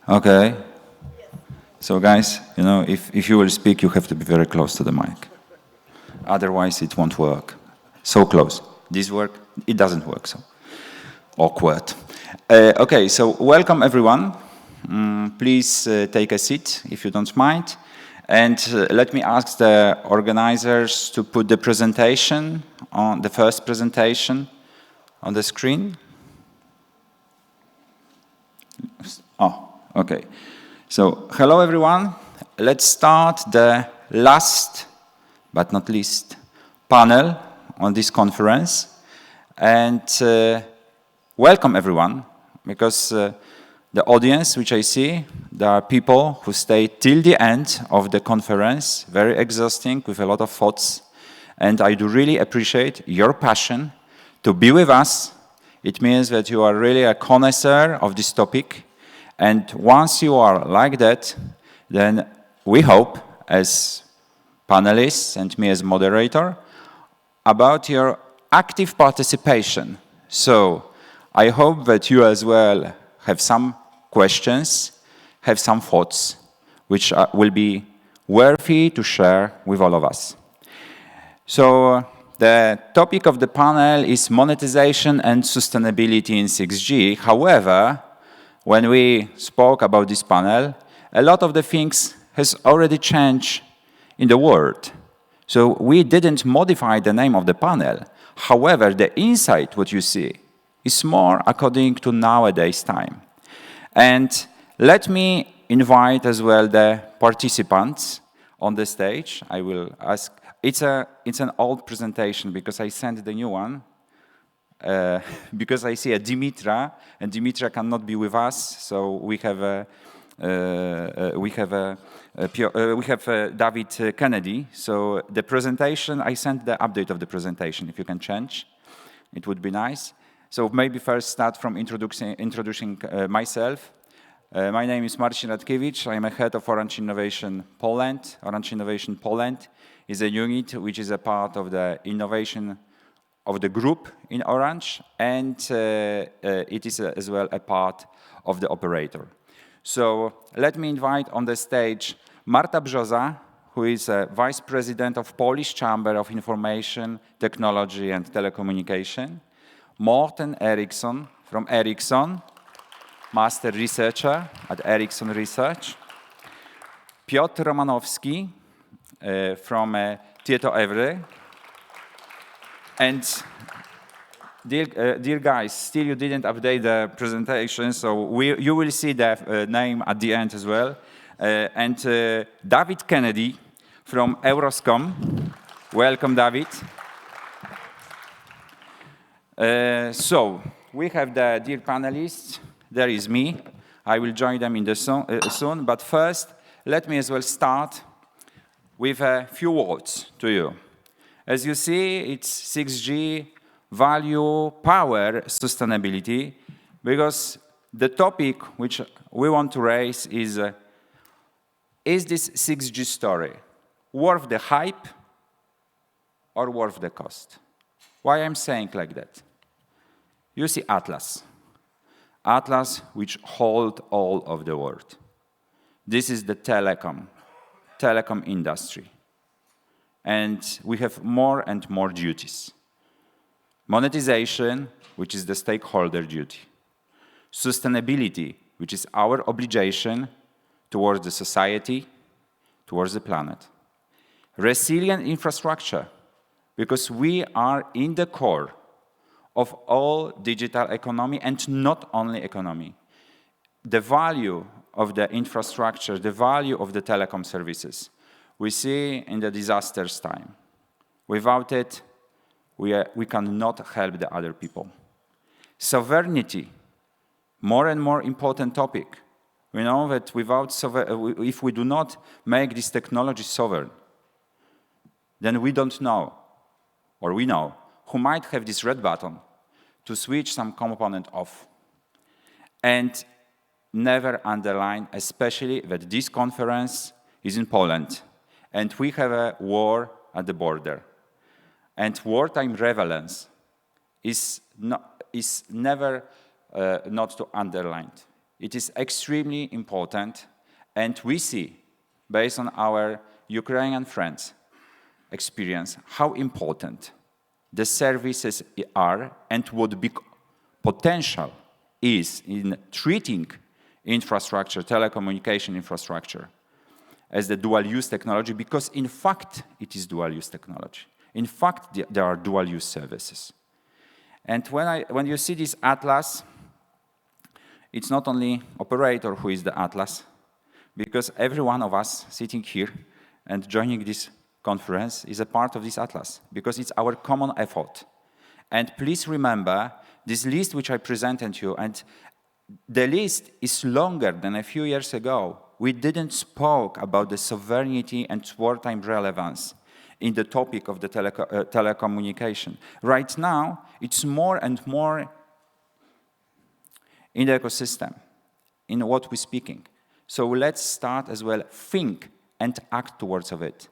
Okay. So guys, you know, if you will speak, you have to be very close to the mic. Otherwise, it won't work. So close. This work, it doesn't work, so awkward. Okay, so welcome everyone. Please take a seat if you don't mind. And let me ask the organizers to put the presentation on the first presentation on the screen. Oh, okay. So, hello everyone. Let's start the last, but not least, panel on this conference. And welcome everyone, because the audience which I see, there are people who stay till the end of the conference, very exhausting, with a lot of thoughts. And I do really appreciate your passion to be with us. It means that you are really a connoisseur of this topic. And once you are like that, then we hope, as panelists and me as moderator, about your active participation. So I hope that you as well have some questions, have some thoughts, which will be worthy to share with all of us. So the topic of the panel is monetization and sustainability in 6G. However, when we spoke about this panel, a lot of the things has already changed in the world. So we didn't modify the name of the panel. However, the insight, what you see, is more according to nowadays time. And let me invite as well the participants on the stage. I will ask, it's an old presentation because I sent the new one. Because I see a Dimitra, and Dimitra cannot be with us, so we have David Kennedy. So the presentation, I sent the update of the presentation. If you can change, it would be nice. So maybe first start from introducing myself. My name is Marcin Ratkiewicz. I am a head of Orange Innovation Poland. Orange Innovation Poland is a unit which is a part of the innovation of the group in Orange, and it is as well a part of the operator. So let me invite on the stage Marta Brzoza, who is a Vice President of Polish Chamber of Information, Technology and Telecommunication, Mårten Ericson from Ericsson, Master Researcher at Ericsson Research, Piotr Romanowski from Tietoevry. And dear guys, still you didn't update the presentation, so you will see the name at the end as well. And David Kennedy from EuCNC. Welcome, David. So we have the dear panelists. There is me. I will join them in the soon. But first, let me as well start with a few words to you. As you see, it's 6G, value, power, sustainability, because the topic which we want to raise is this 6G story worth the hype or worth the cost? Why I'm saying like that? You see Atlas. Atlas, which hold all of the world. This is the telecom industry. And we have more and more duties. Monetization, which is the stakeholder duty. Sustainability, which is our obligation towards the society, towards the planet. Resilient infrastructure, because we are in the core of all digital economy, and not only economy. The value of the infrastructure, the value of the telecom services, we see in the disasters time. Without it, we cannot help the other people. Sovereignty, more and more important topic. We know that if we do not make this technology sovereign, then we don't know, or we know, who might have this red button to switch some component off. And never underline, especially that this conference is in Poland, and we have a war at the border. And wartime relevance is never not to underline. It is extremely important, and we see, based on our Ukrainian friends' experience, how important the services are and what big potential is in treating infrastructure, telecommunication infrastructure, as the dual-use technology, because in fact it is dual-use technology. In fact, there are dual-use services. And when you see this atlas, it's not only operator who is the atlas, because every one of us sitting here and joining this conference is a part of this atlas, because it's our common effort. And please remember this list which I presented to you, and the list is longer than a few years ago. We didn't spoke about the sovereignty and wartime relevance in the topic of the telecommunication. Right now, it's more and more in the ecosystem, in what we're speaking. So let's start as well, think and act towards of it.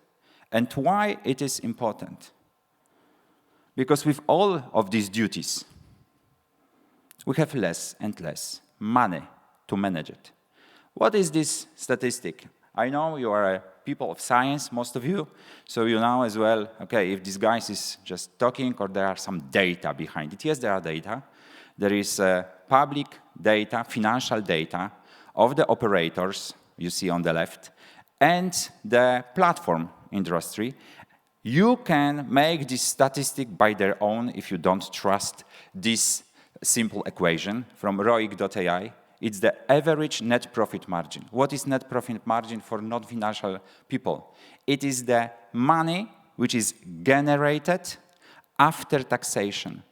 And why it is important? Because with all of these duties, we have less and less money to manage it. What is this statistic? I know you are people of science, most of you, so you know as well, okay, if this guy is just talking or there are some data behind it. Yes, there are data. There is public data, financial data of the operators, you see on the left, and the platform industry. You can make this statistic by their own if you don't trust this simple equation from ROIC.ai. It's the average net profit margin. What is net profit margin for non-financial people? It is the money which is generated after taxation.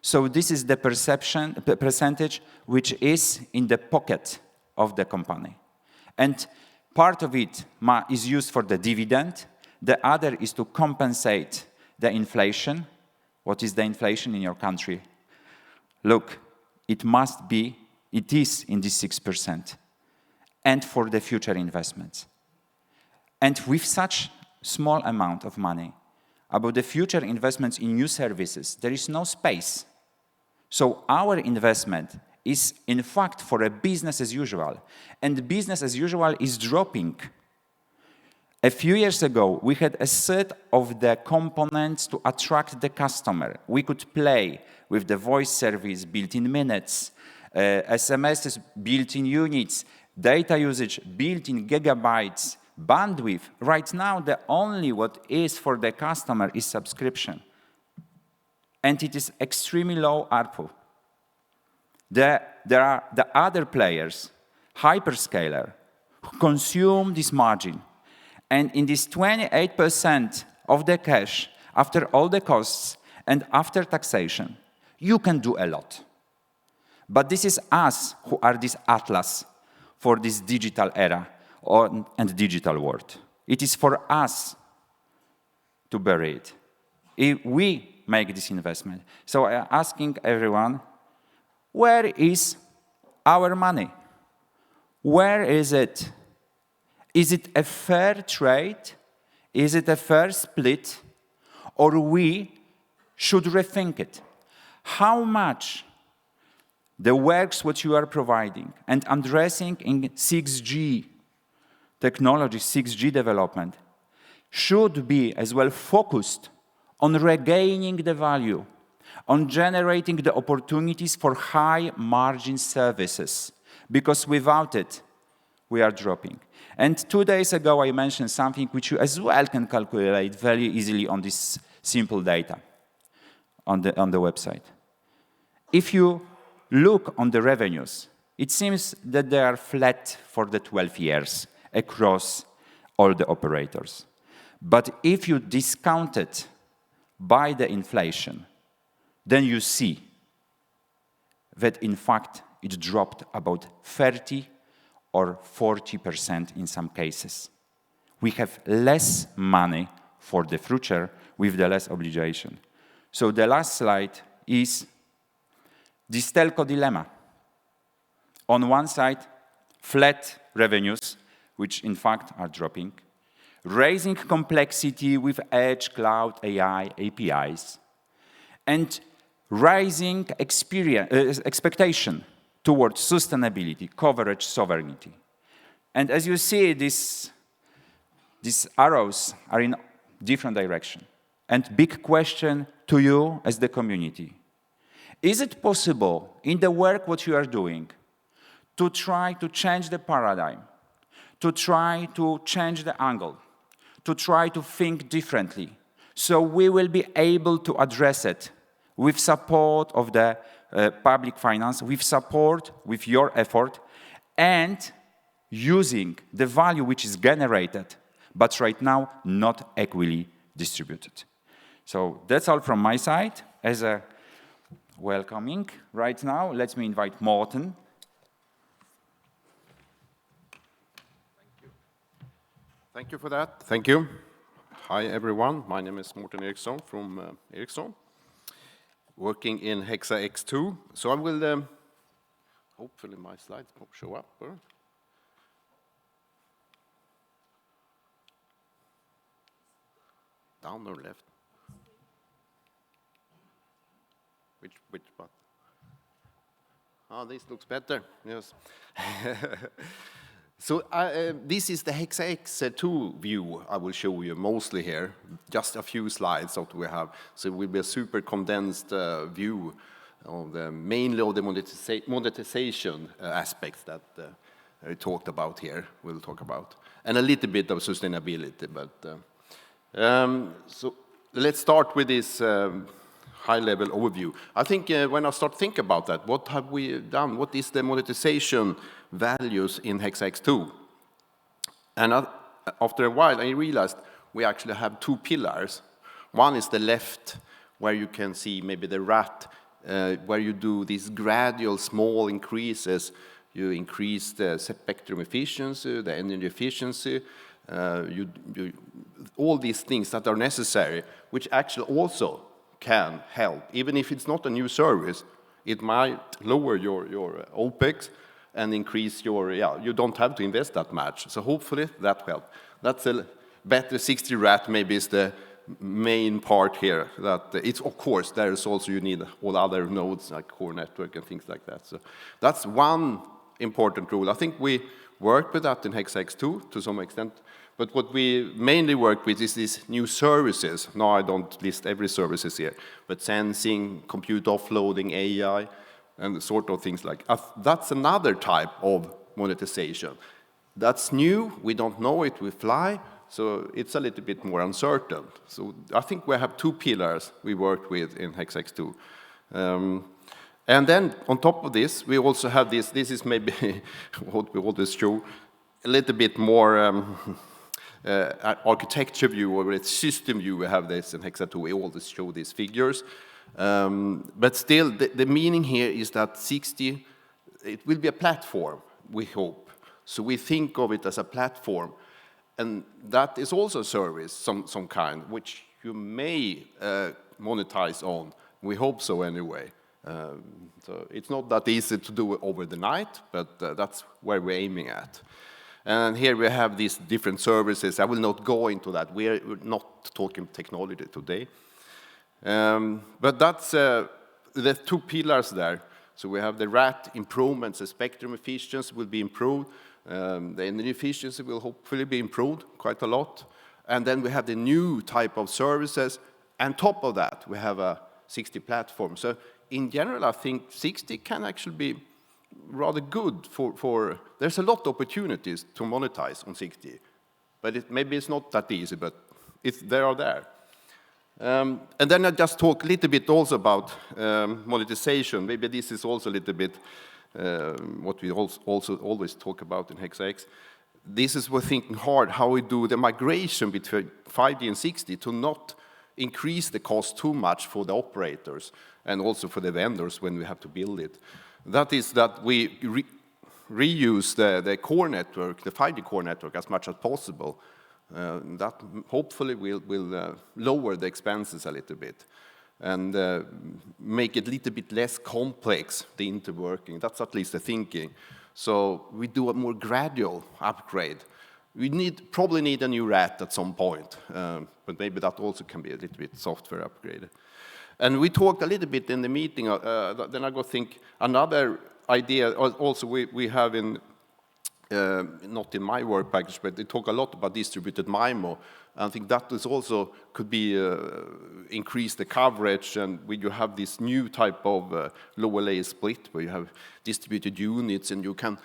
So this is the percentage which is in the pocket of the company. And part of it is used for the dividend. The other is to compensate the inflation. What is the inflation in your country? Look, it is in this 6%, and for the future investments. And with such small amount of money, about the future investments in new services, there is no space. So our investment is, in fact, for a business as usual. And business as usual is dropping. A few years ago, we had a set of the components to attract the customer. We could play with the voice service built in minutes, SMSs built in units, data usage built in gigabytes, bandwidth. Right now, the only what is for the customer is subscription. And it is extremely low ARPU. There are the other players, hyperscaler, who consume this margin. And in this 28% of the cash, after all the costs and after taxation, you can do a lot. But this is us who are this atlas for this digital era and digital world. It is for us to bury it. If we make this investment. So I'm asking everyone, where is our money? Where is it? Is it a fair trade? Is it a fair split? Or we should rethink it? How much the works what you are providing and addressing in 6G technology, 6G development, should be as well focused on regaining the value, on generating the opportunities for high margin services, because without it, we are dropping. And 2 days ago, I mentioned something which you as well can calculate very easily on this simple data on the website. If you look on the revenues, it seems that they are flat for the 12 years across all the operators. But if you discount it by the inflation, then you see that in fact it dropped about 30 or 40% in some cases. We have less money for the future with the less obligation. So the last slide is this telco dilemma. On one side, flat revenues, which in fact are dropping, raising complexity with edge, cloud, AI, APIs, and rising expectation towards sustainability, coverage, sovereignty. And as you see, these arrows are in different directions. And big question to you as the community. Is it possible in the work what you are doing to try to change the paradigm, to try to change the angle, to try to think differently, so we will be able to address it with support of the public finance, with support, with your effort, and using the value which is generated, but right now not equally distributed. So that's all from my side. As a welcoming right now, let me invite Mårten. Thank you for that. Thank you. Hi, everyone. My name is Mårten Ericsson from Ericsson, working in Hexa X2. So I will, hopefully my slides show up. Down or left? Which part? Oh, this looks better, yes. So this is the Hexa X2 view I will show you mostly here. Just a few slides that we have. So it will be a super condensed view of mainly of the monetization aspects that I talked about here, we'll talk about. And a little bit of sustainability. But so let's start with this high-level overview. I think when I start thinking about that, what have we done? What is the monetization values in Hexa X2? And after a while, I realized we actually have two pillars. One is the left, where you can see maybe the rat, where you do these gradual small increases. You increase the spectrum efficiency, the energy efficiency, all these things that are necessary, which actually also can help. Even if it's not a new service, it might lower your OPEX and increase your, you don't have to invest that much. So hopefully that helps. That's a better 60 rat maybe is the main part here. That it's, of course, there is also you need all other nodes like core network and things like that. So that's one important rule. I think we worked with that in Hexa X2 to some extent. But what we mainly work with is these new services. Now I don't list every services here, but sensing, compute offloading, AI, and sort of things like that's another type of monetization. That's new, we don't know it, we fly, so it's a little bit more uncertain. So I think we have two pillars we work with in Hexa X2. And then on top of this, we also have this is maybe what we always show, a little bit more architecture view or a system view. We have this in Hexa 2. We always show these figures. But still, the meaning here is that 60, it will be a platform, we hope. So we think of it as a platform. And that is also a service, some kind, which you may monetize on. We hope so anyway. So it's not that easy to do over the night, but that's where we're aiming at. And here we have these different services. I will not go into that. We're not talking technology today. But that's the two pillars there. So we have the RAT improvements, the spectrum efficiency will be improved. The energy efficiency will hopefully be improved quite a lot. And then we have the new type of services. And top of that, we have a 60 platform. So in general, I think 60 can actually be rather good for there's a lot of opportunities to monetize on 60, but maybe it's not that easy, but they are there. And then I just talk a little bit also about monetization. Maybe this is also a little bit what we also always talk about in Hexa X. This is we're thinking hard how we do the migration between 5G and 60 to not increase the cost too much for the operators and also for the vendors when we have to build it. That is that we reuse the core network, the 5G core network, as much as possible. That hopefully will lower the expenses a little bit and make it a little bit less complex, the interworking. That's at least the thinking. So we do a more gradual upgrade. We probably need a new RAT at some point, but maybe that also can be a little bit software upgraded. And we talked a little bit in the meeting, then I go think another idea, also we have in, not in my work package, but they talk a lot about distributed MIMO. I think that is also could be increase the coverage, and when you have this new type of lower layer split where you have distributed units, and you can,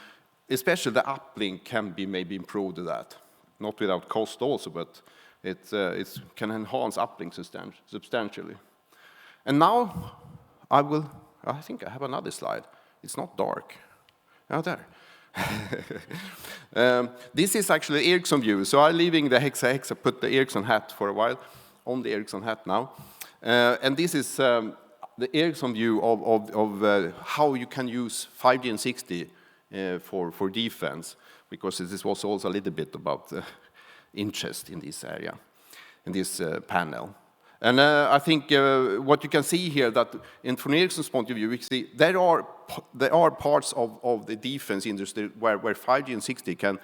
especially the uplink can be maybe improved to that, not without cost also, but it can enhance uplink substantially. And now I think I have another slide. It's not dark. Oh, there. This is actually Ericsson view. So I'm leaving the hexa, put the Ericsson hat for a while, on the Ericsson hat now. And this is the Ericsson view of how you can use 5G and 6G for defense, because this was also a little bit about interest in this area, in this panel. And I think what you can see here that from Ericsson's point of view, we see there are parts of the defense industry where 5G and 6G can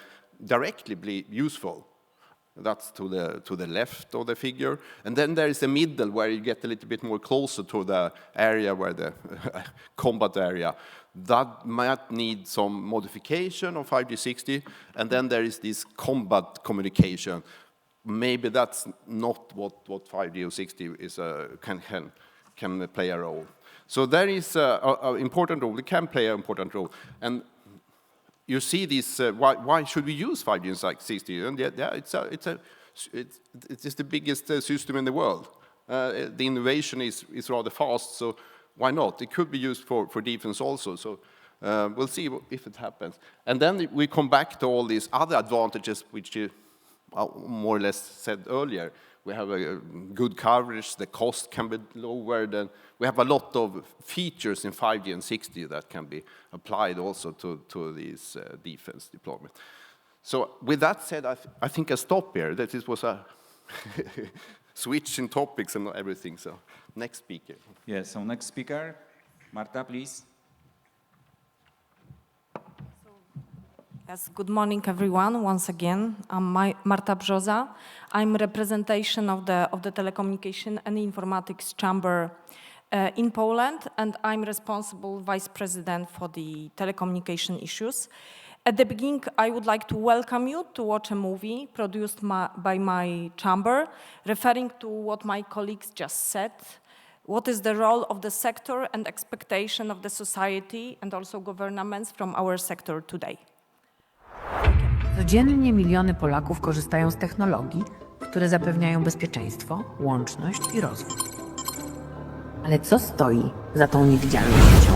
directly be useful. That's to the left of the figure. And then there is the middle where you get a little bit more closer to the area where the combat area. That might need some modification of 5G, 6G. And then there is this combat communication. Maybe that's not what 5G or 6G is, can play a role. So there is an important role. It can play an important role. And you see this, why should we use 5G and 6G? And yeah, it's the biggest system in the world. The innovation is rather fast, so why not? It could be used for defense also. So we'll see if it happens. And then we come back to all these other advantages, which you more or less said earlier. We have a good coverage, the cost can be lowered, and we have a lot of features in 5G and 6G that can be applied also to these defense deployment. So with that said, I think I stop here. That this was a switch in topics and everything. So next speaker. Yes, so next speaker, Marta, please. Yes, good morning, everyone. Once again, I'm Marta Brzoza. I'm representation of the Telecommunication and Informatics Chamber in Poland, and I'm responsible vice president for the telecommunication issues. At the beginning, I would like to welcome you to watch a movie produced by my chamber, referring to what my colleagues just said. What is the role of the sector and expectation of the society and also governments from our sector today? Codziennie miliony Polaków korzystają z technologii, które zapewniają bezpieczeństwo, łączność i rozwój. Ale co stoi za tą niewidzialną siecią?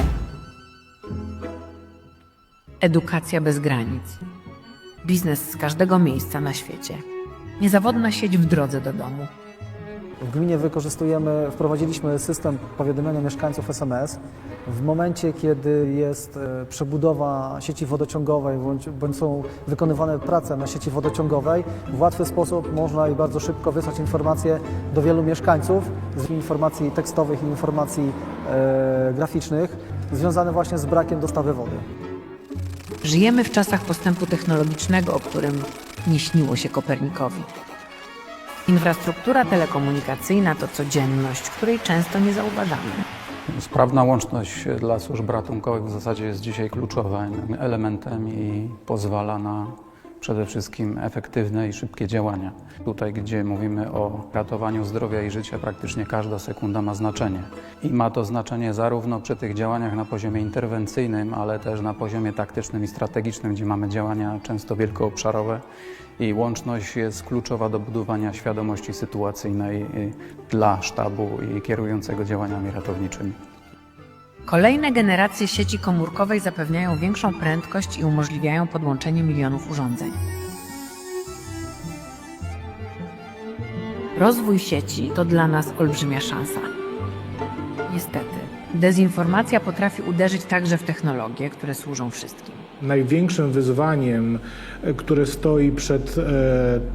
Edukacja bez granic. Biznes z każdego miejsca na świecie. Niezawodna sieć w drodze do domu. W gminie wprowadziliśmy system powiadomienia mieszkańców SMS. W momencie, kiedy jest przebudowa sieci wodociągowej bądź są wykonywane prace na sieci wodociągowej, w łatwy sposób można i bardzo szybko wysłać informacje do wielu mieszkańców z informacji tekstowych i informacji graficznych związane właśnie z brakiem dostawy wody. Żyjemy w czasach postępu technologicznego, o którym nie śniło się Kopernikowi. Infrastruktura telekomunikacyjna to codzienność, której często nie zauważamy. Sprawna łączność dla służb ratunkowych w zasadzie jest dzisiaj kluczowym elementem i pozwala na przede wszystkim efektywne i szybkie działania. Tutaj, gdzie mówimy o ratowaniu zdrowia i życia, praktycznie każda sekunda ma znaczenie. I ma to znaczenie zarówno przy tych działaniach na poziomie interwencyjnym, ale też na poziomie taktycznym i strategicznym, gdzie mamy działania często wielkoobszarowe. I łączność jest kluczowa do budowania świadomości sytuacyjnej dla sztabu i kierującego działaniami ratowniczymi. Kolejne generacje sieci komórkowej zapewniają większą prędkość i umożliwiają podłączenie milionów urządzeń. Rozwój sieci to dla nas olbrzymia szansa. Niestety, dezinformacja potrafi uderzyć także w technologie, które służą wszystkim. Największym wyzwaniem, które stoi przed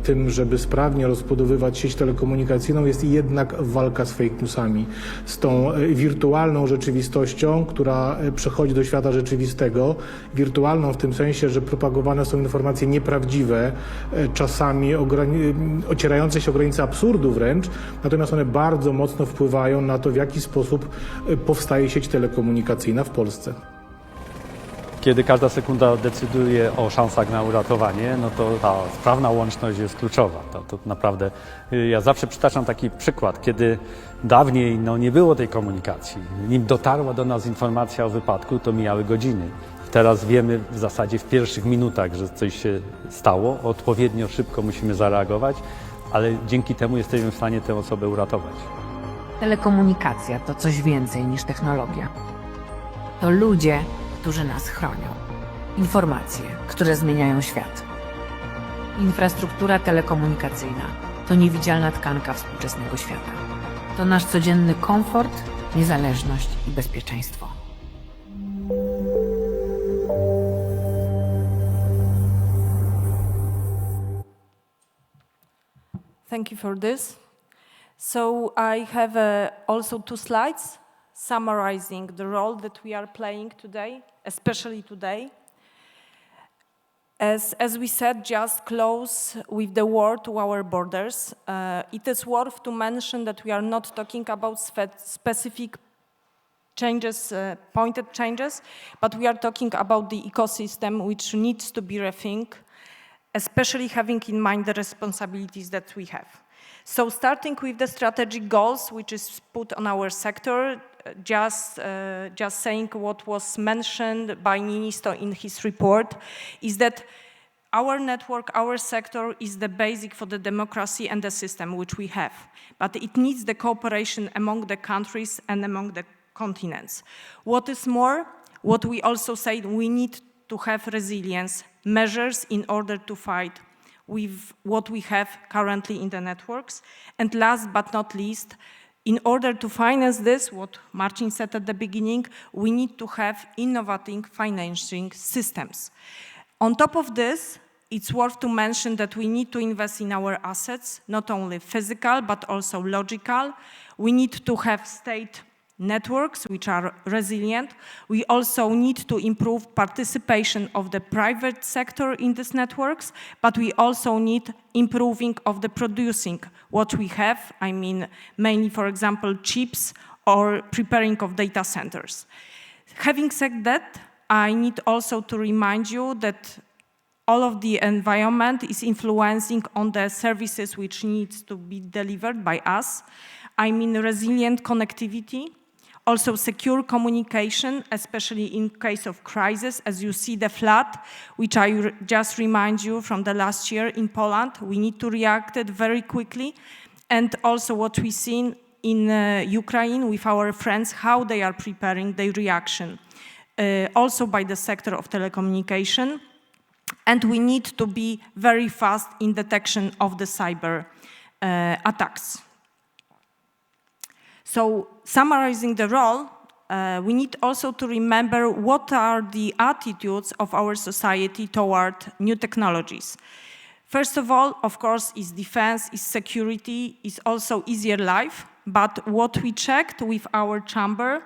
tym, żeby sprawnie rozbudowywać sieć telekomunikacyjną, jest jednak walka z fake newsami, z tą wirtualną rzeczywistością, która przechodzi do świata rzeczywistego. Wirtualną w tym sensie, że propagowane są informacje nieprawdziwe, czasami ocierające się o granice absurdu wręcz, natomiast one bardzo mocno wpływają na to, w jaki sposób powstaje sieć telekomunikacyjna w Polsce. Kiedy każda sekunda decyduje o szansach na uratowanie, no to ta sprawna łączność jest kluczowa. To naprawdę, ja zawsze przytaczam taki przykład, kiedy dawniej nie było tej komunikacji. Nim dotarła do nas informacja o wypadku, to mijały godziny. Teraz wiemy w zasadzie w pierwszych minutach, że coś się stało, odpowiednio szybko musimy zareagować, ale dzięki temu jesteśmy w stanie tę osobę uratować. Telekomunikacja to coś więcej niż technologia. To ludzie, którzy nas chronią. Informacje, które zmieniają świat. Infrastruktura telekomunikacyjna to niewidzialna tkanka współczesnego świata. To nasz codzienny komfort, niezależność i bezpieczeństwo. Thank you for this. So I have also 2 slides summarizing the role that we are playing today, especially today. As we said, just close with the war to our borders. It is worth to mention that we are not talking about specific changes, pointed changes, but we are talking about the ecosystem which needs to be rethinked, especially having in mind the responsibilities that we have. So starting with the strategic goals, which is put on our sector, just saying what was mentioned by Ninisto in his report, is that our network, our sector is the basic for the democracy and the system which we have. But it needs the cooperation among the countries and among the continents. What is more, what we also say, we need to have resilience measures in order to fight with what we have currently in the networks. And last but not least, in order to finance this, what Marcin said at the beginning, we need to have innovative financing systems. On top of this, it's worth to mention that we need to invest in our assets, not only physical, but also logical. We need to have state networks which are resilient. We also need to improve participation of the private sector in these networks, but we also need improving of the producing what we have, I mean mainly, for example, chips or preparing of data centers. Having said that, I need also to remind you that all of the environment is influencing on the services which needs to be delivered by us. I mean resilient connectivity, also secure communication, especially in case of crisis, as you see the flood, which I just remind you from the last year in Poland. We need to react very quickly. And also what we've seen in Ukraine with our friends, how they are preparing their reaction. Also by the sector of telecommunication. And we need to be very fast in detection of the cyber attacks. So summarizing the role, we need also to remember what are the attitudes of our society toward new technologies. First of all, of course, is defense, is security, is also easier life. But what we checked with our chamber,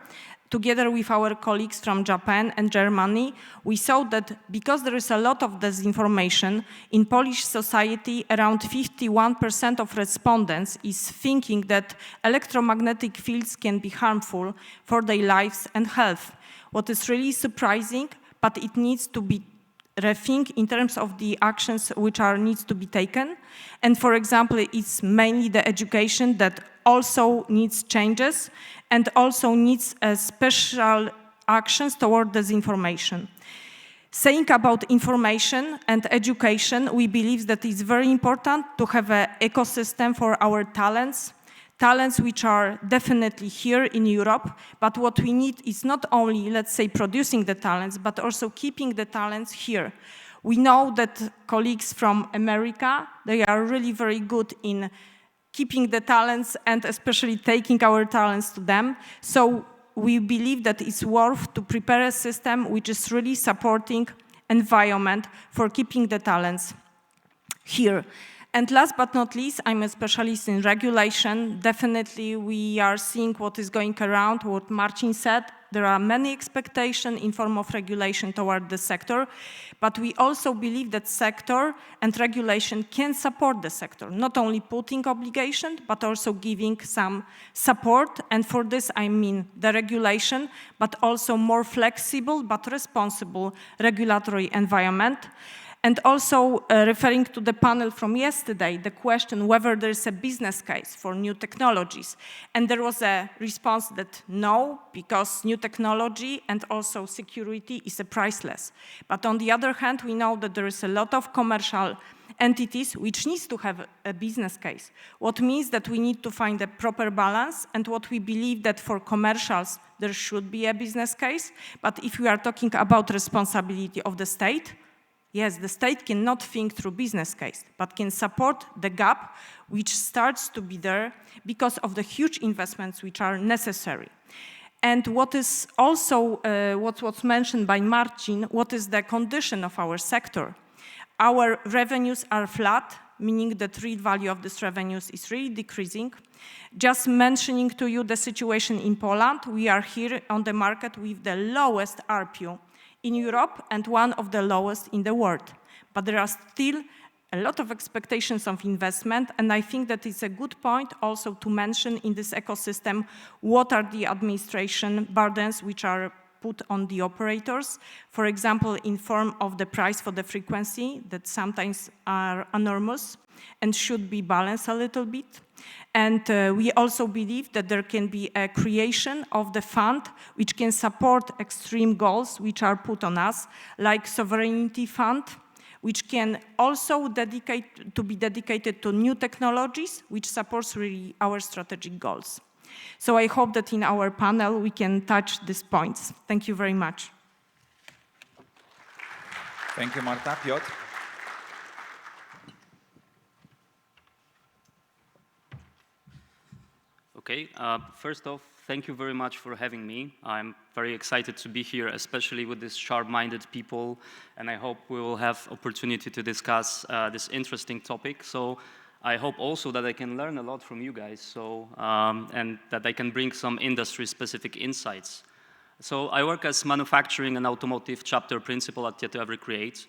together with our colleagues from Japan and Germany, we saw that because there is a lot of disinformation, in Polish society, around 51% of respondents is thinking that electromagnetic fields can be harmful for their lives and health. What is really surprising, but it needs to be rethink in terms of the actions which needs to be taken. And for example, it's mainly the education that also needs changes and also needs special actions toward disinformation. Saying about information and education, we believe that it's very important to have an ecosystem for our talents which are definitely here in Europe, but what we need is not only, let's say, producing the talents, but also keeping the talents here. We know that colleagues from America, they are really very good in keeping the talents and especially taking our talents to them. So we believe that it's worth to prepare a system which is really supporting environment for keeping the talents here. And last but not least, I'm a specialist in regulation. Definitely we are seeing what is going around, what Marcin said. There are many expectations in form of regulation toward the sector, but we also believe that sector and regulation can support the sector, not only putting obligation, but also giving some support. And for this, I mean the regulation, but also more flexible but responsible regulatory environment. And also referring to the panel from yesterday, the question whether there is a business case for new technologies. And there was a response that no, because new technology and also security is priceless. But on the other hand, we know that there is a lot of commercial entities which needs to have a business case. What means that we need to find a proper balance, and what we believe that for commercials, there should be a business case. But if we are talking about responsibility of the state, yes, the state cannot think through business case, but can support the gap which starts to be there because of the huge investments which are necessary. And what is also what was mentioned by Marcin, what is the condition of our sector? Our revenues are flat, meaning that real value of these revenues is really decreasing. Just mentioning to you the situation in Poland, we are here on the market with the lowest ARPU in Europe and one of the lowest in the world. But there are still a lot of expectations of investment, and I think that it's a good point also to mention in this ecosystem what are the administration burdens which are put on the operators, for example, in form of the price for the frequency that sometimes are enormous and should be balanced a little bit. And we also believe that there can be a creation of the fund which can support extreme goals which are put on us, like sovereignty fund, which can also be dedicated to new technologies, which supports really our strategic goals. So I hope that in our panel we can touch these points. Thank you very much. Thank you, Marta. Piotr? Okay, first off, thank you very much for having me. I'm very excited to be here, especially with these sharp-minded people, and I hope we will have opportunity to discuss this interesting topic. So I hope also that I can learn a lot from you guys, and that I can bring some industry-specific insights. So I work as manufacturing and automotive chapter principal at Tietoevry Create.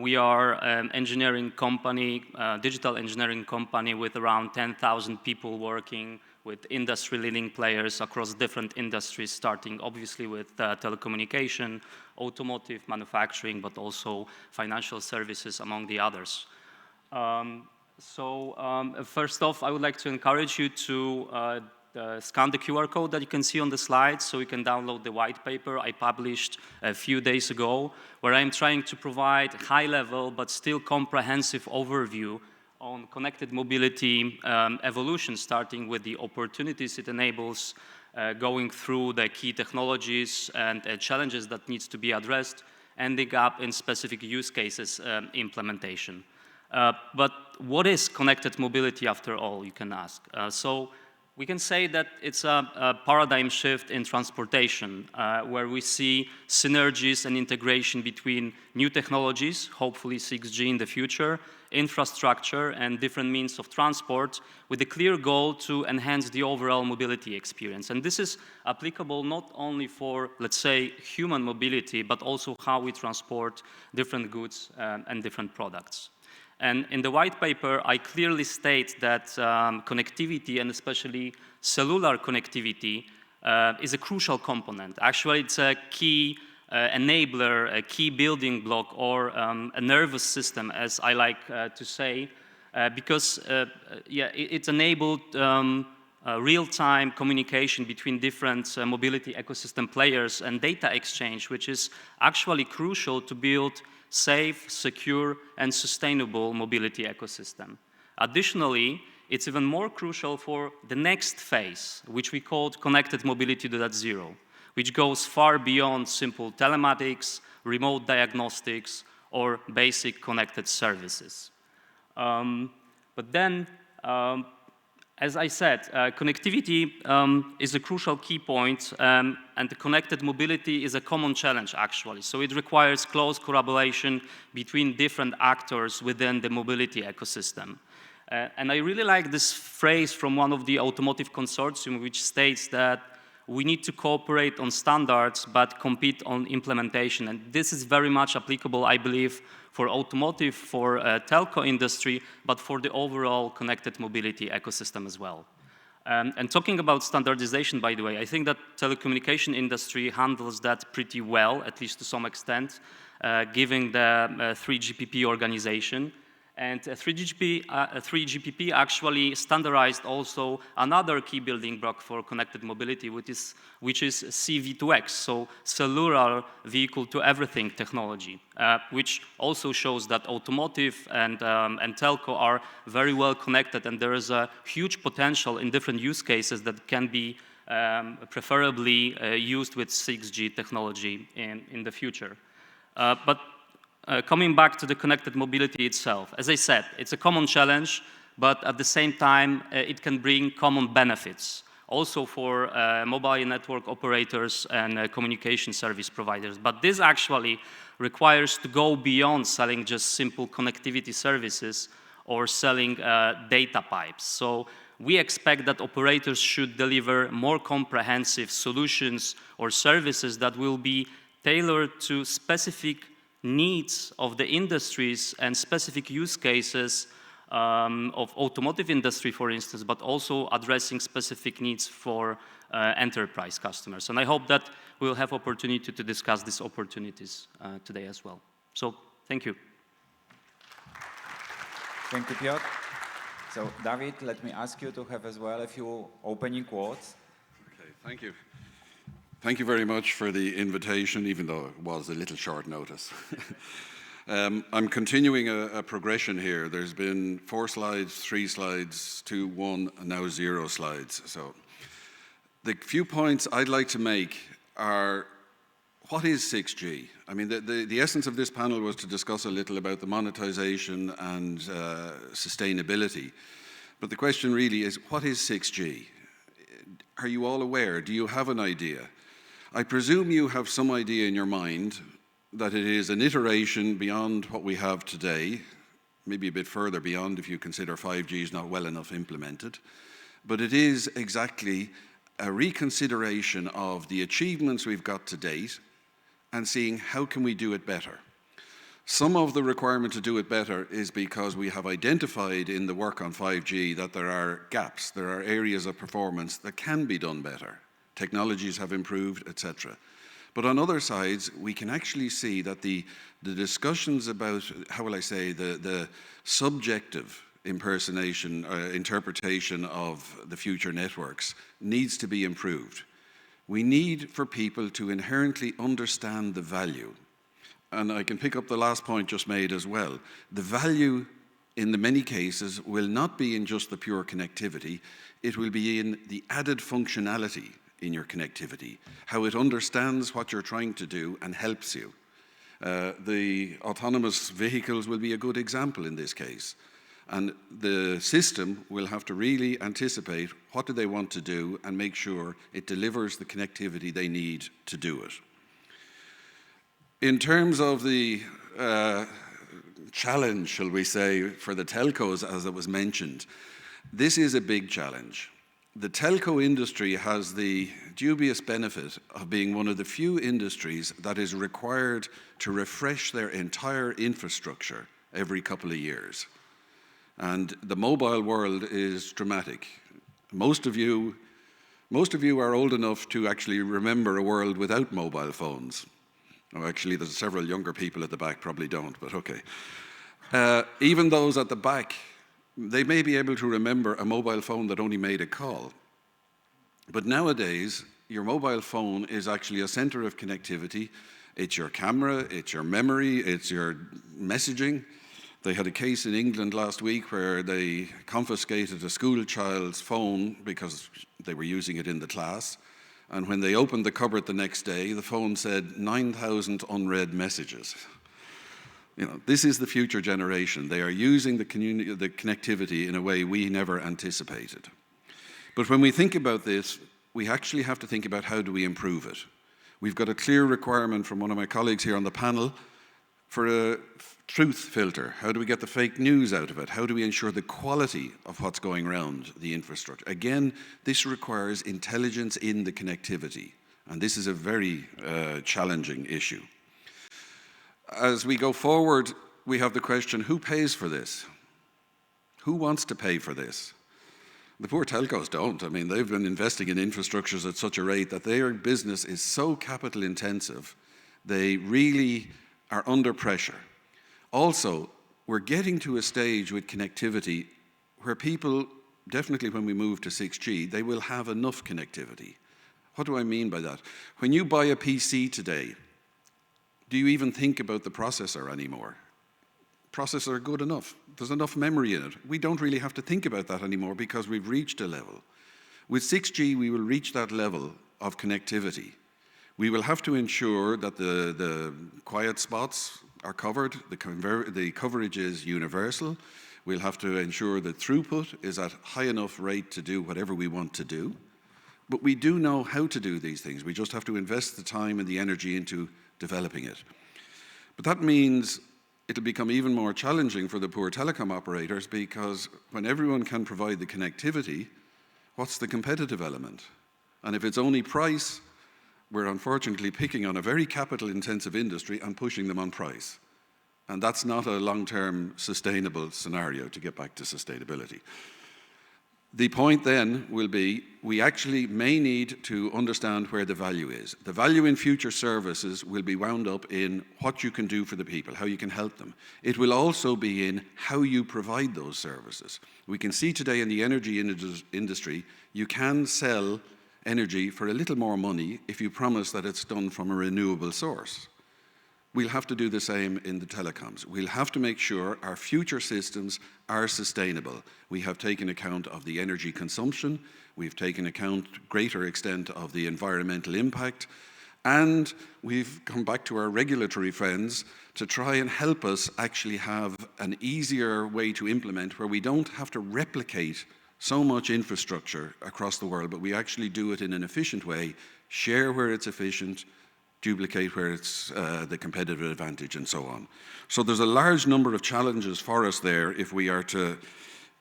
We are an engineering company, digital engineering company with around 10,000 people working with industry-leading players across different industries, starting obviously with telecommunication, automotive, manufacturing, but also financial services, among the others. First off, I would like to encourage you to scan the QR code that you can see on the slide so you can download the white paper I published a few days ago, where I'm trying to provide high-level but still comprehensive overview on connected mobility evolution, starting with the opportunities it enables, going through the key technologies and challenges that needs to be addressed, and the gap in specific use cases implementation. But what is connected mobility after all, you can ask? So we can say that it's a paradigm shift in transportation, where we see synergies and integration between new technologies, hopefully 6G in the future, infrastructure and different means of transport, with a clear goal to enhance the overall mobility experience. And this is applicable not only for, let's say, human mobility, but also how we transport different goods and different products. And in the white paper, I clearly state that connectivity, and especially cellular connectivity, is a crucial component. Actually, it's a key enabler, a key building block, or a nervous system, as I like to say, because it enabled real-time communication between different mobility ecosystem players and data exchange, which is actually crucial to build safe, secure, and sustainable mobility ecosystem. Additionally, it's even more crucial for the next phase, which we called Connected Mobility 2.0, which goes far beyond simple telematics, remote diagnostics, or basic connected services. But then, As I said, connectivity is a crucial key point, and the connected mobility is a common challenge, actually. So it requires close collaboration between different actors within the mobility ecosystem. And I really like this phrase from one of the automotive consortium, which states that we need to cooperate on standards, but compete on implementation. And this is very much applicable, I believe, for automotive, for telco industry, but for the overall connected mobility ecosystem as well. And talking about standardization, by the way, I think that telecommunication industry handles that pretty well, at least to some extent, given the 3GPP organization. And 3GPP actually standardized also another key building block for connected mobility, which is CV2X, so cellular vehicle to everything technology, which also shows that automotive and telco are very well connected, and there is a huge potential in different use cases that can be preferably used with 6G technology in the future. Coming back to the connected mobility itself, as I said, it's a common challenge, but at the same time, it can bring common benefits, also for mobile network operators and communication service providers. But this actually requires to go beyond selling just simple connectivity services or selling data pipes. So we expect that operators should deliver more comprehensive solutions or services that will be tailored to specific needs of the industries and specific use cases of automotive industry, for instance, but also addressing specific needs for enterprise customers. And I hope that we'll have opportunity to discuss these opportunities today as well. So, thank you. Thank you, Piotr. So, David, let me ask you to have as well a few opening words. Okay, thank you. Thank you very much for the invitation, even though it was a little short notice. I'm continuing a progression here. There's been 4 slides, 3 slides, 2, 1, and now 0 slides. So the few points I'd like to make are, what is 6G? I mean, the essence of this panel was to discuss a little about the monetization and sustainability. But the question really is, what is 6G? Are you all aware? Do you have an idea? I presume you have some idea in your mind that it is an iteration beyond what we have today, maybe a bit further beyond if you consider 5G is not well enough implemented, but it is exactly a reconsideration of the achievements we've got to date and seeing how can we do it better. Some of the requirement to do it better is because we have identified in the work on 5G that there are gaps, there are areas of performance that can be done better. Technologies have improved, etc. But on other sides, we can actually see that the discussions about, how will I say, the subjective interpretation of the future networks needs to be improved. We need for people to inherently understand the value. And I can pick up the last point just made as well. The value in the many cases will not be in just the pure connectivity, it will be in the added functionality in your connectivity, how it understands what you're trying to do and helps you. The autonomous vehicles will be a good example in this case. And the system will have to really anticipate what do they want to do and make sure it delivers the connectivity they need to do it. In terms of the challenge, shall we say, for the telcos, as it was mentioned, this is a big challenge. The telco industry has the dubious benefit of being one of the few industries that is required to refresh their entire infrastructure every couple of years. And the mobile world is dramatic. Most of you are old enough to actually remember a world without mobile phones. Oh, actually, there's several younger people at the back probably don't, but okay. Even those at the back, they may be able to remember a mobile phone that only made a call. But nowadays, your mobile phone is actually a center of connectivity. It's your camera, it's your memory, it's your messaging. They had a case in England last week where they confiscated a school child's phone because they were using it in the class. And when they opened the cupboard the next day, the phone said 9,000 unread messages. You know, this is the future generation. They are using the connectivity in a way we never anticipated. But when we think about this, we actually have to think about how do we improve it. We've got a clear requirement from one of my colleagues here on the panel for a truth filter. How do we get the fake news out of it? How do we ensure the quality of what's going around the infrastructure? Again, this requires intelligence in the connectivity, and this is a very challenging issue. As we go forward, we have the question, who pays for this? Who wants to pay for this? The poor telcos don't. I mean, they've been investing in infrastructures at such a rate that their business is so capital intensive, they really are under pressure. Also, we're getting to a stage with connectivity where people, definitely when we move to 6G, they will have enough connectivity. What do I mean by that? When you buy a PC today, do you even think about the processor anymore? Processors are good enough. There's enough memory in it. We don't really have to think about that anymore because we've reached a level. With 6G, we will reach that level of connectivity. We will have to ensure that the quiet spots are covered, the coverage is universal. We'll have to ensure that throughput is at high enough rate to do whatever we want to do. But we do know how to do these things. We just have to invest the time and the energy into developing it. But that means it'll become even more challenging for the poor telecom operators because when everyone can provide the connectivity, what's the competitive element? And if it's only price, we're unfortunately picking on a very capital-intensive industry and pushing them on price. And that's not a long-term sustainable scenario to get back to sustainability. The point then will be, we actually may need to understand where the value is. The value in future services will be wound up in what you can do for the people, how you can help them. It will also be in how you provide those services. We can see today in the energy industry, you can sell energy for a little more money if you promise that it's done from a renewable source. We'll have to do the same in the telecoms. We'll have to make sure our future systems are sustainable. We have taken account of the energy consumption, we've taken account greater extent of the environmental impact, and we've come back to our regulatory friends to try and help us actually have an easier way to implement where we don't have to replicate so much infrastructure across the world, but we actually do it in an efficient way, share where it's efficient, duplicate where it's the competitive advantage and so on. So there's a large number of challenges for us there if we are to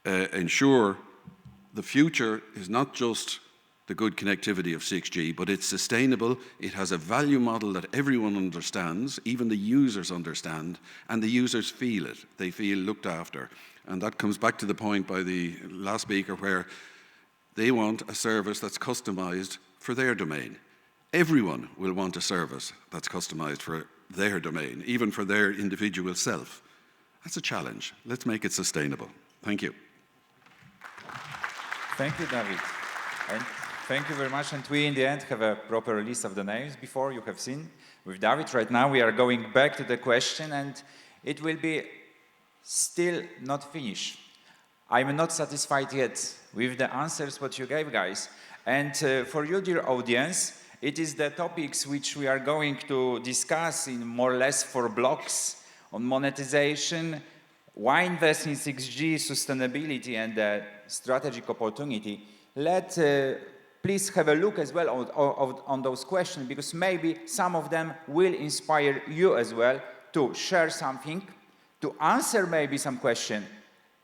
ensure the future is not just the good connectivity of 6G, but it's sustainable, it has a value model that everyone understands, even the users understand, and the users feel it. They feel looked after. And that comes back to the point by the last speaker where they want a service that's customized for their domain. Everyone will want a service that's customized for their domain, even for their individual self. That's a challenge. Let's make it sustainable. Thank you. Thank you, David. And thank you very much. And we, in the end, have a proper list of the names before you have seen with David. Right now, we are going back to the question, and it will be still not finished. I'm not satisfied yet with the answers what you gave, guys. And for you, dear audience, it is the topics which we are going to discuss in more or less 4 blocks on monetization, why invest in 6G, sustainability, and the strategic opportunity. Please have a look as well on those questions, because maybe some of them will inspire you as well to share something, to answer maybe some question,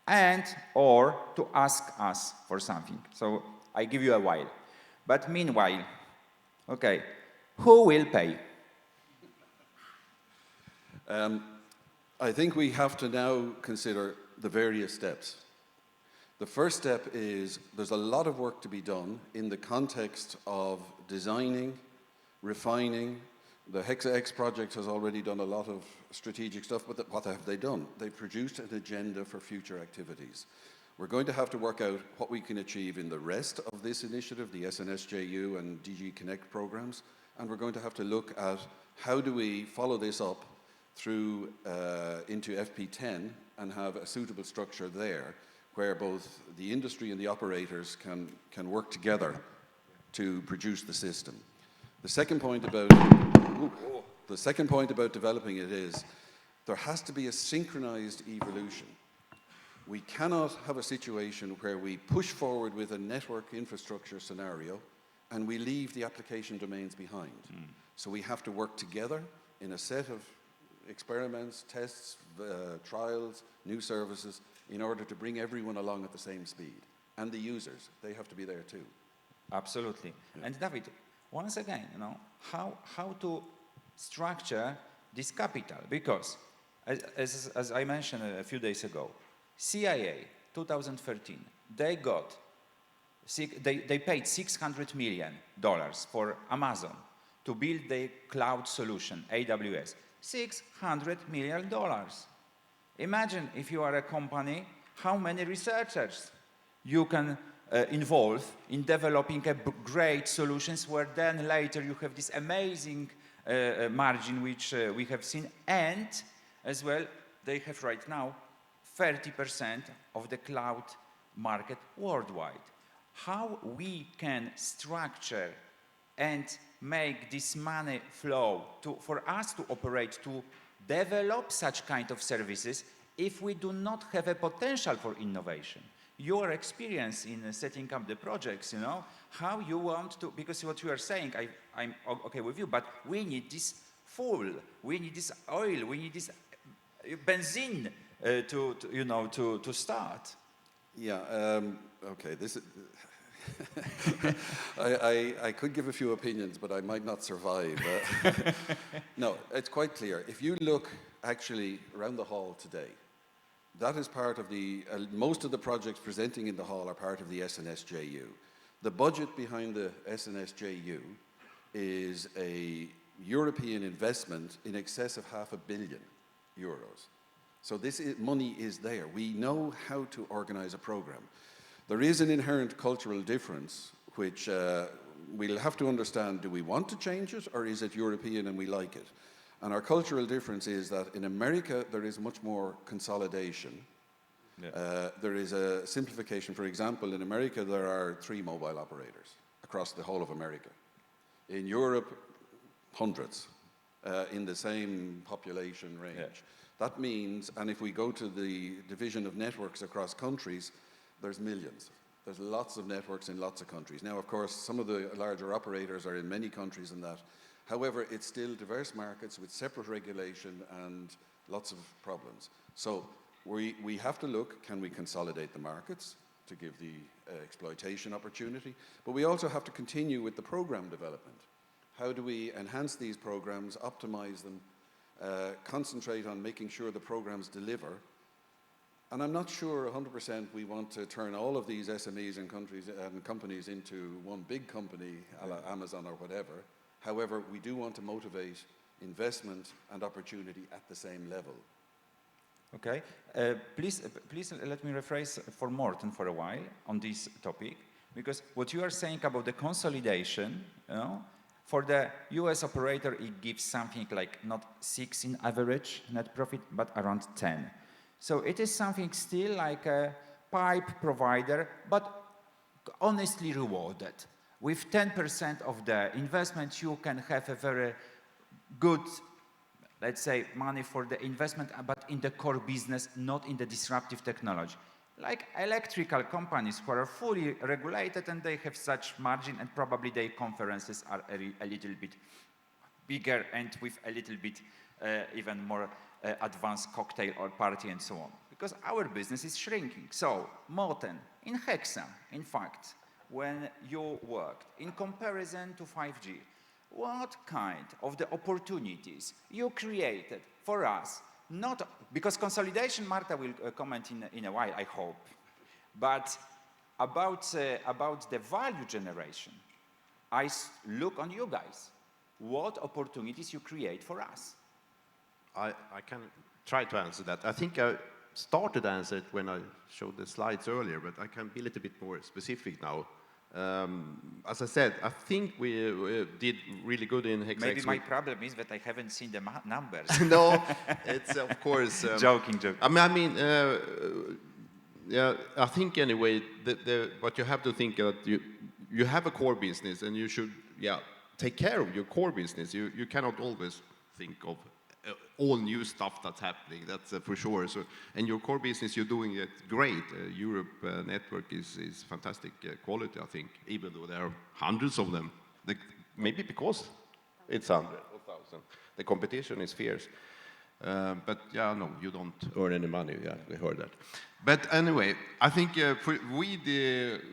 and or to ask us for something. So I give you a while. But meanwhile, okay, who will pay? I think we have to now consider the various steps. The first step is there's a lot of work to be done in the context of designing, refining. The HexaX project has already done a lot of strategic stuff, but what have they done? They've produced an agenda for future activities. We're going to have to work out what we can achieve in the rest of this initiative, the SNSJU and DG Connect programs, and we're going to have to look at how do we follow this up through into FP10 and have a suitable structure there where both the industry and the operators can work together to produce the system. The second point about developing it is there has to be a synchronized evolution. We cannot have a situation where we push forward with a network infrastructure scenario and we leave the application domains behind. So we have to work together in a set of experiments, tests, trials, new services, in order to bring everyone along at the same speed. And the users, they have to be there too. Absolutely. Yeah. And David, once again, how to structure this capital? Because, as I mentioned a few days ago, CIA, 2013, they paid $600 million for Amazon to build their cloud solution, AWS. $600 million. Imagine if you are a company, how many researchers you can involve in developing great solutions where then later you have this amazing margin which we have seen, and as well they have right now 30% of the cloud market worldwide. How we can structure and make this money flow for us to operate, to develop such kind of services if we do not have a potential for innovation? Your experience in setting up the projects, how you want to, because what you are saying, I'm okay with you, but we need this fuel, we need this oil, we need this benzene to start. Yeah, okay, this is... I could give a few opinions, but I might not survive. No, it's quite clear. If you look actually around the hall today, that is part of the, most of the projects presenting in the hall are part of the SNSJU. The budget behind the SNSJU is a European investment in excess of €500 million. So money is there. We know how to organize a program. There is an inherent cultural difference, which we'll have to understand, do we want to change it, or is it European and we like it? And our cultural difference is that in America, there is much more consolidation. Yeah. There is a simplification. For example, in America, there are 3 mobile operators across the whole of America. In Europe, hundreds in the same population range. Yeah. That means, and if we go to the division of networks across countries, there's millions. There's lots of networks in lots of countries. Now, of course, some of the larger operators are in many countries in that. However, it's still diverse markets with separate regulation and lots of problems. So we have to look, can we consolidate the markets to give the exploitation opportunity? But we also have to continue with the program development. How do we enhance these programs, optimize them, concentrate on making sure the programs deliver? And I'm not sure 100% we want to turn all of these SMEs and countries and companies into one big company, a la Amazon or whatever. However, we do want to motivate investment and opportunity at the same level. Okay. Please let me rephrase for Mårten for a while on this topic, because what you are saying about the consolidation, for the US operator, it gives something like not 6 in average net profit, but around 10. So it is something still like a pipe provider, but honestly rewarded. With 10% of the investment, you can have a very good, let's say, money for the investment, but in the core business, not in the disruptive technology. Like electrical companies who are fully regulated and they have such margin, and probably their conferences are a little bit bigger and with a little bit even more advanced cocktail or party and so on. Because our business is shrinking. So, Mårten, in Hexa, in fact, when you worked, in comparison to 5G, what kind of the opportunities you created for us? Not because consolidation, Marta will comment in a while, I hope, but about the value generation, I look on you guys. What opportunities you create for us? I can try to answer that. I think I started to answer it when I showed the slides earlier, but I can be a little bit more specific now. As I said, I think we did really good in Hexa. Maybe my problem is that I haven't seen the numbers. No, it's of course... Joking. Yeah, I think anyway, what you have to think that you have a core business and you should take care of your core business. You cannot always think of all new stuff that's happening, that's for sure. So, and your core business, you're doing it great. Europe network is fantastic quality, I think, even though there are hundreds of them. Maybe because it's 100 or 1,000. The competition is fierce. But yeah, no, you don't earn any money. Yeah, we heard that. But anyway, I think we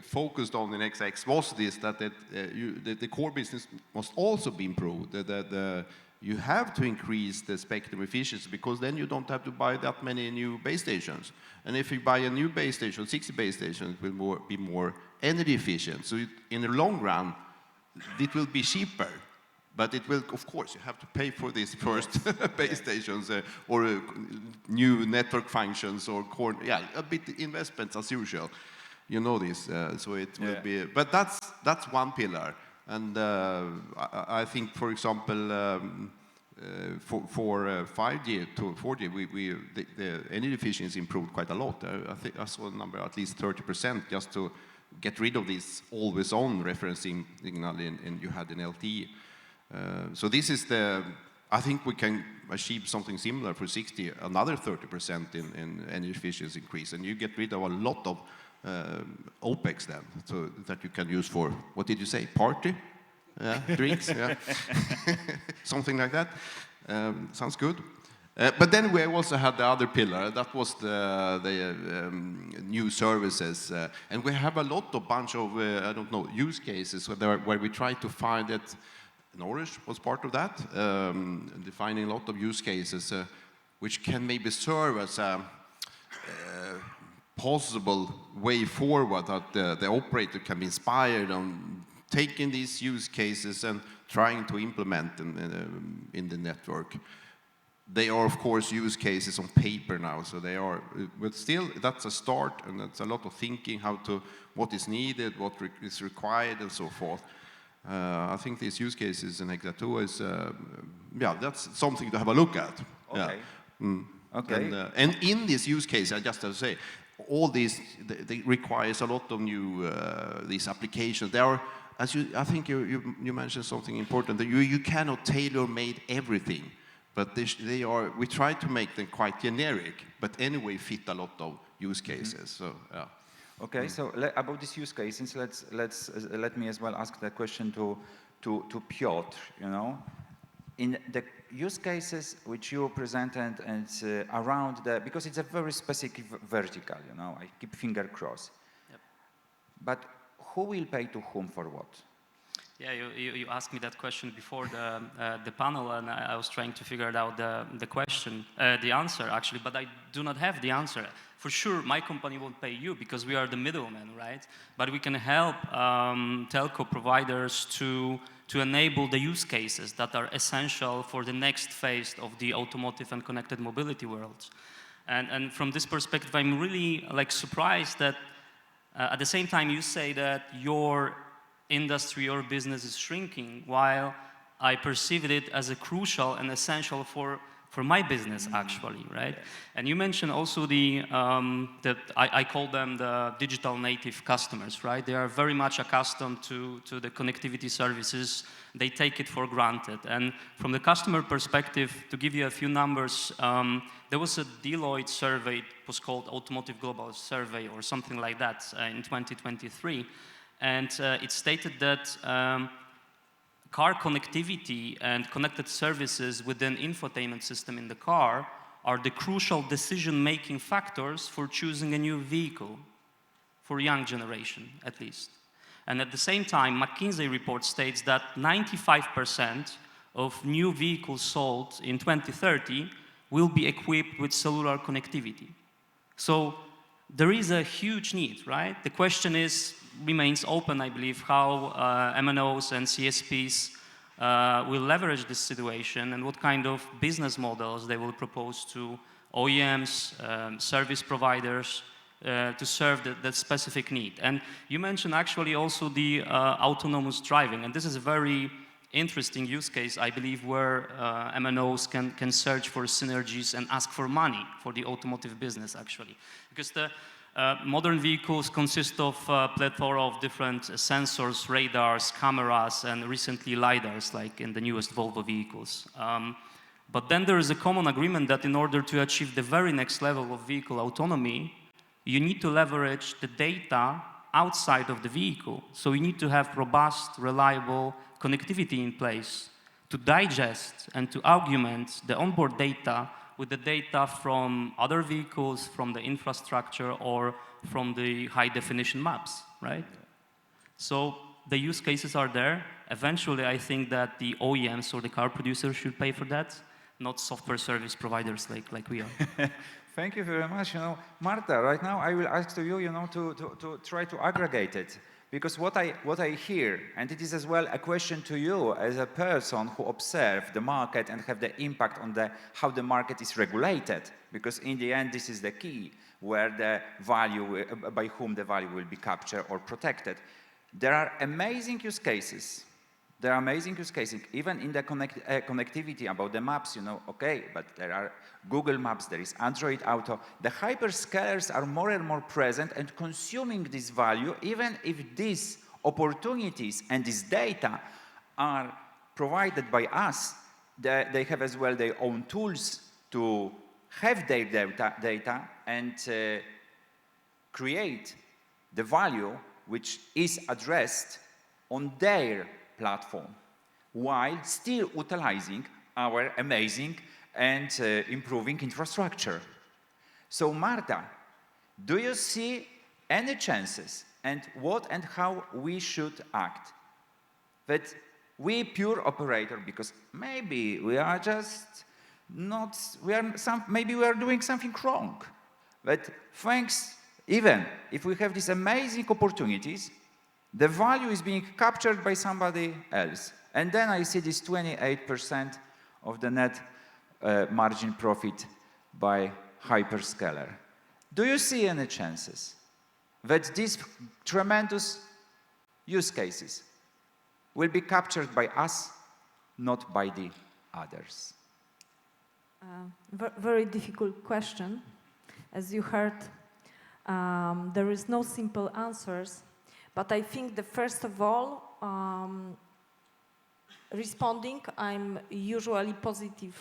focused on in XX was this, that the core business must also be improved. You have to increase the spectrum efficiency, because then you don't have to buy that many new base stations. And if you buy a new base station, 60 base stations, it will be more energy efficient. So in the long run, it will be cheaper. But it will, of course, you have to pay for these first base stations or new network functions or core, a bit investments as usual. You know this, so it will be. But that's one pillar, and I think, for example, for 5G to 4G, the energy efficiency improved quite a lot. I think I saw a number at least 30% just to get rid of this always-on referencing signal you had in LTE. So this is I think we can achieve something similar for 60, another 30% in energy efficiency increase, and you get rid of a lot of OPEX then, so that you can use for, what did you say, party? Drinks, something like that. Sounds good. But then we also had the other pillar, that was the new services. And we have a bunch of, I don't know, use cases where we try to find that. Norwich was part of that, defining a lot of use cases which can maybe serve as a possible way forward, that the operator can be inspired on taking these use cases and trying to implement them in the network. They are, of course, use cases on paper now, so they are, but still, that's a start, and that's a lot of thinking what is needed, what is required, and so forth. I think these use cases in Exa2 is, that's something to have a look at. Okay. Okay. And in this use case, I just have to say, all these they requires a lot of new these applications. There are, I think you mentioned something important, that you cannot tailor-made everything, but we try to make them quite generic, but anyway fit a lot of use cases. So yeah. Okay, so about this use cases, let me as well ask the question to Piotr. You know, in the use cases which you presented and around because it's a very specific vertical. You know, I keep finger crossed. Yep. But who will pay to whom for what? Yeah, you asked me that question before the panel, and I was trying to figure out the answer actually, but I do not have the answer. For sure, my company won't pay you because we are the middleman, right? But we can help telco providers to enable the use cases that are essential for the next phase of the automotive and connected mobility world. And from this perspective, I'm really surprised that at the same time you say that your industry or business is shrinking, while I perceived it as a crucial and essential for my business, actually, right? And you mentioned also I call them the digital native customers, right? They are very much accustomed to the connectivity services. They take it for granted. And from the customer perspective, to give you a few numbers, there was a Deloitte survey, it was called Automotive Global Survey or something like that in 2023. And it stated that car connectivity and connected services within infotainment system in the car are the crucial decision-making factors for choosing a new vehicle, for young generation at least. And at the same time, McKinsey report states that 95% of new vehicles sold in 2030 will be equipped with cellular connectivity. So there is a huge need, right? The question remains open, I believe, how MNOs and CSPs will leverage this situation and what kind of business models they will propose to OEMs, service providers to serve that specific need. And you mentioned actually also the autonomous driving, and this is a very interesting use case, I believe, where MNOs can search for synergies and ask for money for the automotive business, actually. Because the modern vehicles consist of a plethora of different sensors, radars, cameras, and recently LiDARs, like in the newest Volvo vehicles. But then there is a common agreement that in order to achieve the very next level of vehicle autonomy, you need to leverage the data outside of the vehicle. So you need to have robust, reliable connectivity in place to digest and to augment the onboard data with the data from other vehicles, from the infrastructure, or from the high-definition maps, right? So the use cases are there. Eventually, I think that the OEMs or the car producers should pay for that, not software service providers like we are. Thank you very much. Marta, right now I will ask to you, to try to aggregate it. Because what I hear, and it is as well a question to you as a person who observe the market and have the impact on how the market is regulated, because in the end this is the key, where the value, by whom the value will be captured or protected. There are amazing use cases. There are amazing use cases, even in the connectivity about the maps, okay, but there are Google Maps, there is Android Auto. The hyperscalers are more and more present and consuming this value, even if these opportunities and this data are provided by us. They have as well their own tools to have their data and create the value which is addressed on their platform, while still utilizing our amazing and improving infrastructure. So Marta, do you see any chances and what and how we should act that we pure operator, because maybe we are just not, maybe we are doing something wrong, but thanks, even if we have these amazing opportunities, the value is being captured by somebody else. And then I see this 28% of the net margin profit by hyperscaler. Do you see any chances that these tremendous use cases will be captured by us, not by the others? Very difficult question. As you heard, there is no simple answers. But I think that first of all, responding, I'm usually positive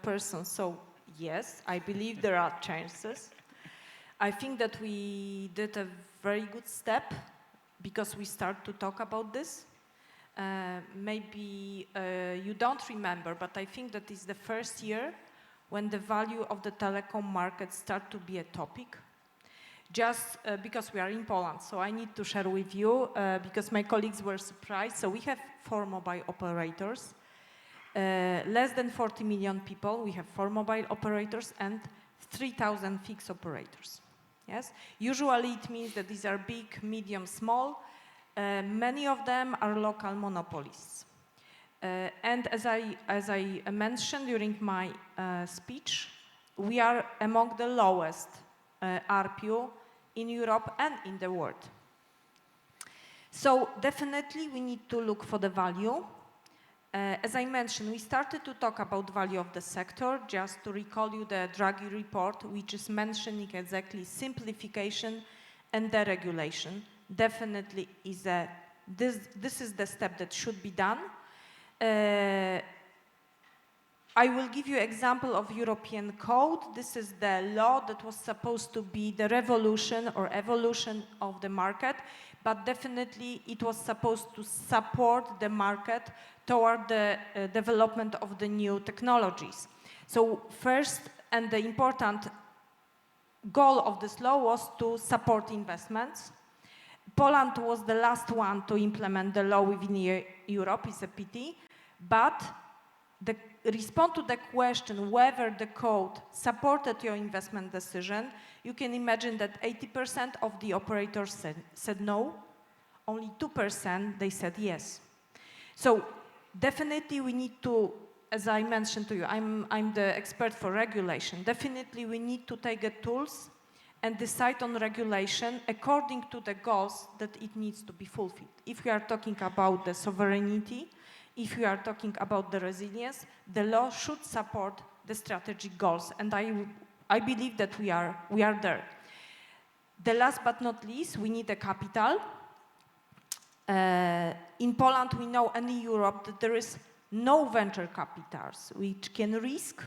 person. So yes, I believe there are chances. I think that we did a very good step because we start to talk about this. Maybe you don't remember, but I think that is the first year when the value of the telecom market start to be a topic. Just because we are in Poland, so I need to share with you, because my colleagues were surprised. So we have 4 mobile operators, less than 40 million people. We have 4 mobile operators and 3,000 fixed operators. Yes, usually it means that these are big, medium, small. Many of them are local monopolists. And as I mentioned during my speech, we are among the lowest ARPU in Europe and in the world. So definitely we need to look for the value. As I mentioned, we started to talk about value of the sector. Just to recall you the Draghi report, which is mentioning exactly simplification and deregulation. Definitely is this is the step that should be done. I will give you an example of European code. This is the law that was supposed to be the revolution or evolution of the market, but definitely it was supposed to support the market toward the development of the new technologies. So first, and the important goal of this law was to support investments. Poland was the last one to implement the law within Europe, it's a pity, but respond to the question whether the code supported your investment decision, you can imagine that 80% of the operators said no, only 2% they said yes. So definitely we need to, as I mentioned to you, I'm the expert for regulation. Definitely we need to take the tools and decide on regulation according to the goals that it needs to be fulfilled. If we are talking about the sovereignty, if we are talking about the resilience, the law should support the strategic goals, and I believe that we are there. The last but not least, we need a capital. In Poland, we know, and in Europe, that there is no venture capitals which can risk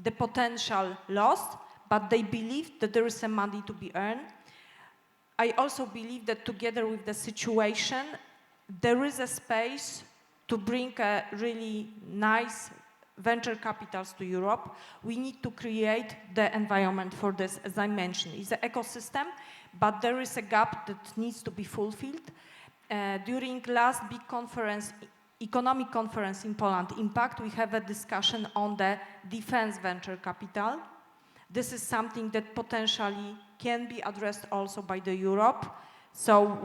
the potential loss, but they believe that there is some money to be earned. I also believe that together with the situation, there is a space to bring a really nice venture capitals to Europe. We need to create the environment for this, as I mentioned. It's an ecosystem, but there is a gap that needs to be fulfilled. During last big conference, economic conference in Poland, Impact, we have a discussion on the defense venture capital. This is something that potentially can be addressed also by the Europe. So